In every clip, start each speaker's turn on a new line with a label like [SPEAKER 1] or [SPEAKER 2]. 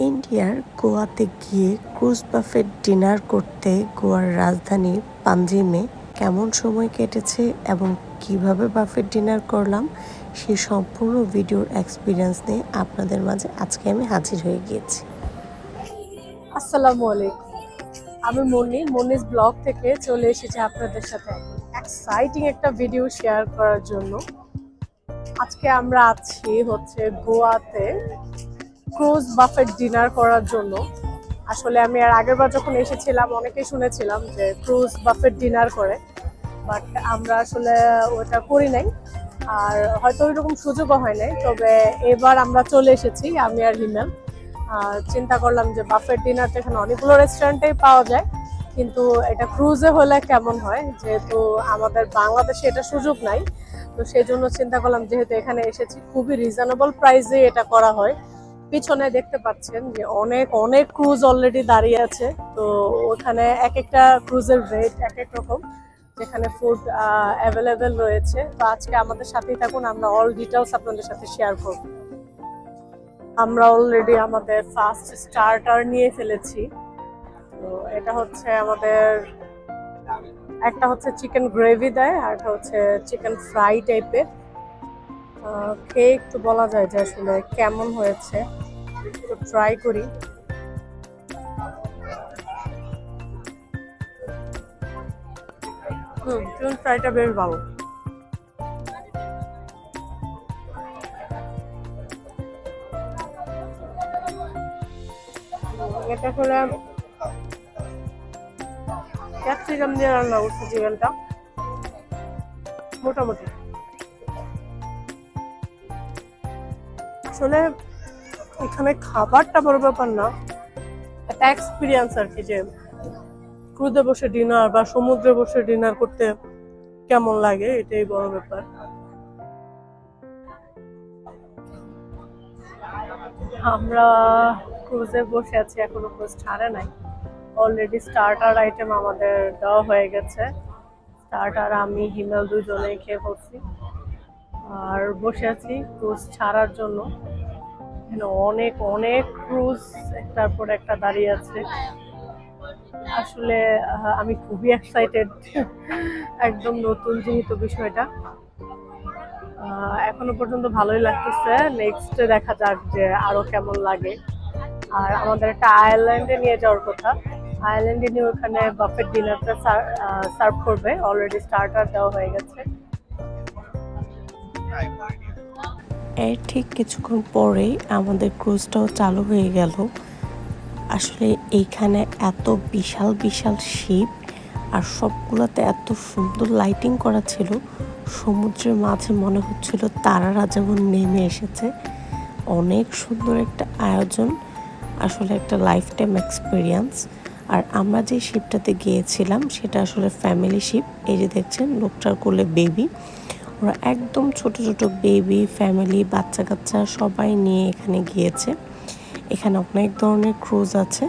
[SPEAKER 1] ইন্ডিয়ার গোয়াতে গিয়ে ক্রুজ বাফেট ডিনার করতে গোয়ার রাজধানী পানজিমে কেমন সময় কেটেছে এবং কিভাবে বাফেট ডিনার করলাম সেই সম্পূর্ণ ভিডিওর এক্সপিরিয়েন্স নিয়ে আপনাদের মাঝে আজকে আমি হাজির হয়ে গিয়েছি।
[SPEAKER 2] আসসালামু আলাইকুম, আমি মনিস ব্লগ থেকে চলে এসেছি আপনাদের সাথে এক্সাইটিং একটা ভিডিও শেয়ার করার জন্য। আজকে আমরা আছি গোয়াতে ক্রুজ বাফেট ডিনার করার জন্য। আসলে আমি আর আগেরবার যখন এসেছিলাম অনেকেই শুনেছিলাম যে ক্রুজ বাফেট ডিনার করে, বাট আমরা আসলে ওটা করি নাই, আর হয়তো ওইরকম সুযোগও হয় নাই। তবে এবার আমরা চলে এসেছি, আমি আর হিমেল। চিন্তা করলাম যে বাফেট ডিনার তো এখানে অনেকগুলো রেস্টুরেন্টেই পাওয়া যায়, কিন্তু এটা ক্রুজে হলে কেমন হয়, যেহেতু আমাদের বাংলাদেশে এটা সুযোগ নাই। তো সেই জন্য চিন্তা করলাম যেহেতু এখানে এসেছি, খুবই রিজনেবল প্রাইসে এটা করা হয়। পিছনে দেখতে পাচ্ছেন যে অনেক অনেক ক্রুজ অলরেডি দাঁড়িয়ে আছে। তো ওখানে এক একটা ক্রুজের রেট এক এক রকম, যেখানে ফুড অ্যাভেলেবেল রয়েছে। তো আজকে আমাদের সাথেই থাকুন, আমরা অল ডিটেলস আপনাদের সাথে শেয়ার করব। আমরা অলরেডি আমাদের ফার্স্ট স্টার্টার নিয়ে ফেলেছি। তো এটা হচ্ছে আমাদের, একটা হচ্ছে চিকেন গ্রেভি দেয়, আর একটা হচ্ছে চিকেন ফ্রাই টাইপের। খেয়ে একটু বলা যায় যে আসলে কেমন হয়েছে, একটু ট্রাই করি। চিকেন ফ্রাইটা বেশ ভালো। এটা আসলে ক্যাপসিকাম দিয়ে রান্না করছে চিকেনটা, মোটামুটি। আসলে এখানে খাবারটা বড় ব্যাপার না, একটা এক্সপিরিয়েন্স আর কি, যে ক্রুজে বসে ডিনার বা সমুদ্রে বসে ডিনার করতে কেমন লাগে, এটাই বড় ব্যাপার। আমরা ক্রুজে বসে আছি, এখনো ক্রুজ ছাড়ে নাই। অলরেডি স্টার্টার আইটেম আমাদের দেওয়া হয়ে গেছে। স্টার্টার আমি হিমেল দুজনেই খেয়ে ফেলছি, আর বসে আছি ক্রুজ ছাড়ার জন্য। এখানে অনেক অনেক ক্রুজ একটার পর একটা দাঁড়িয়ে আছে। আসলে আমি খুবই এক্সাইটেড, একদম নতুন যেহেতু বিষয়টা। এখনো পর্যন্ত ভালোই লাগতেছে, নেক্সট দেখা যাক যে আরো কেমন লাগে। আর আমাদের একটা আয়ারল্যান্ডে নিয়ে যাওয়ার কথা, আয়ারল্যান্ডে নিয়ে ওখানে বাফেট ডিনারটা সার্ভ করবে। অলরেডি স্টার্টার দেওয়া হয়ে গেছে।
[SPEAKER 1] এর ঠিক কিছুক্ষণ পরেই আমাদের ক্রুজটাও চালু হয়ে গেল। আসলে এইখানে এত বিশাল বিশাল শিপ, আর সবগুলোতে এত সুন্দর লাইটিং করা ছিল, সমুদ্রের মাঝে মনে হচ্ছিল তারারা যেমন নেমে এসেছে। অনেক সুন্দর একটা আয়োজন, আসলে একটা লাইফ টাইম এক্সপিরিয়েন্স। আর আমরা যে শিপটাতে গিয়েছিলাম সেটা আসলে ফ্যামিলি শিপ। এই যে দেখছেন লোকটার কোলে বেবি, ওরা একদম ছোট ছোট বেবি, ফ্যামিলি, বাচ্চা কাচ্চা সবাই নিয়ে এখানে গিয়েছে। এখানে অনেক ধরনের ক্রুজ আছে,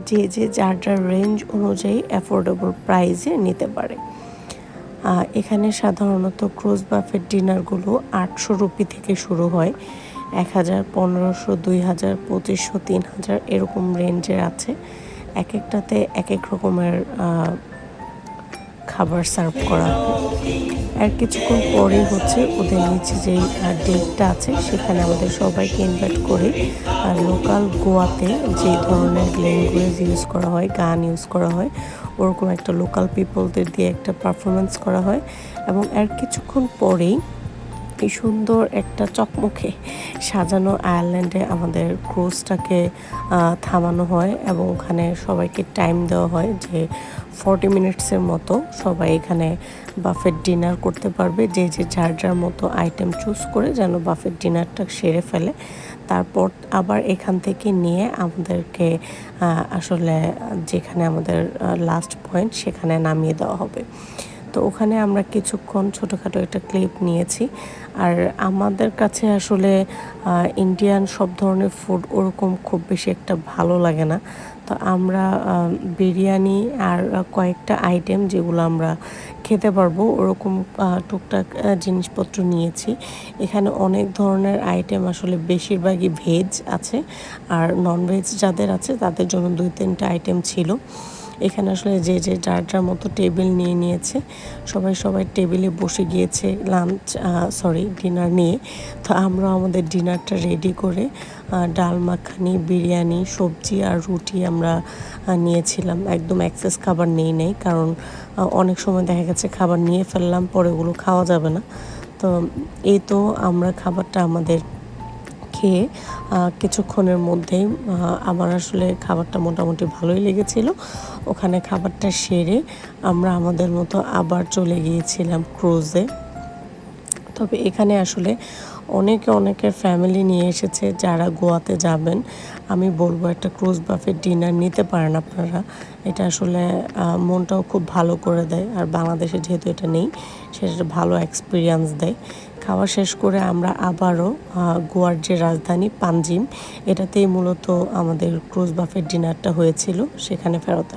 [SPEAKER 1] যে যে যার যার রেঞ্জ অনুযায়ী অ্যাফোর্ডেবল প্রাইসে নিতে পারে। এখানে সাধারণত ক্রুজ বাফেট ডিনারগুলো 800 রুপি থেকে শুরু হয়, 1000, 1500, 2000, 2500, 3000 এরকম রেঞ্জের আছে। এক একটাতে এক এক রকমের খাবার সার্ভ করা হয়। আর কিছুক্ষণ পরেই ওদের নিচে যে ডেকটা আছে সেখানে আমাদের সবাইকে ইনভাইট করে লোকাল গোয়াতে যে ধরনের ল্যাঙ্গুয়েজ ইউজ করা হয়, গান ইউজ করা হয়, ওরকম একটা লোকাল পিপলদের দিয়ে একটা পারফরমেন্স করা হয়। এবং এর কিছুক্ষণ পরেই এই সুন্দর একটা চকমকে সাজানো আয়ারল্যান্ডে আমাদের ক্রুজটাকে থামানো হয়, এবং ওখানে সবাইকে টাইম দেওয়া হয় যে 40 মিনিটসের মতো সবাই এখানে বাফেট ডিনার করতে পারবে, যে যে যার যার মতো আইটেম চুজ করে যেন বাফেট ডিনারটা সেরে ফেলে। তারপর আবার এখান থেকে নিয়ে আমাদেরকে আসলে যেখানে আমাদের লাস্ট পয়েন্ট সেখানে নামিয়ে দেওয়া হবে। তো ওখানে আমরা কিছুক্ষণ ছোটোখাটো একটা ক্লিপ নিয়েছি। আর আমাদের কাছে আসলে ইন্ডিয়ান সব ধরনের ফুড ওরকম খুব বেশি একটা ভালো লাগে না। তো আমরা বিরিয়ানি আর কয়েকটা আইটেম যেগুলো আমরা খেতে পারবো ওরকম টুকটাক জিনিসপত্র নিয়েছি। এখানে অনেক ধরনের আইটেম, আসলে বেশিরভাগই ভেজ আছে, আর ননভেজ যাদের আছে তাদের জন্য 2-3টা আইটেম ছিল। এখানে আসলে যে যার মতো টেবিল নিয়ে নিয়েছে, সবাই টেবিলে বসে গিয়েছে ডিনার নিয়ে। তো আমরা আমাদের ডিনারটা রেডি করে ডাল মাখানি, বিরিয়ানি, সবজি আর রুটি আমরা নিয়েছিলাম। একদম এক্সেস খাবার নেই কারণ অনেক সময় দেখা গেছে খাবার নিয়ে ফেললাম, পরে ওগুলো খাওয়া যাবে না। তো এই তো আমরা খাবারটা আমাদের খেয়ে কিছুক্ষণের মধ্যেই আমার আসলে খাবারটা মোটামুটি ভালোই লেগেছিল। ওখানে খাবারটা সেরে আমরা আমাদের মতো আবার চলে গিয়েছিলাম ক্রুজে। তবে এখানে আসলে অনেকের ফ্যামিলি নিয়ে এসেছে যারা গোয়াতে যাবেন। আমি বলবো একটা ক্রুজ বাফেট ডিনার নিতে পারেন আপনারা। এটা আসলে মনটাও খুব ভালো করে দেয়, আর বাংলাদেশে যেহেতু এটা নেই সেটা ভালো এক্সপিরিয়েন্স দেয়। খাওয়া শেষ করে আমরা আবারও গোয়ার যে রাজধানী পানজিম, এটাতেই মূলত আমাদের ক্রুজ বাফেট ডিনারটা হয়েছিল, সেখানে ফেরত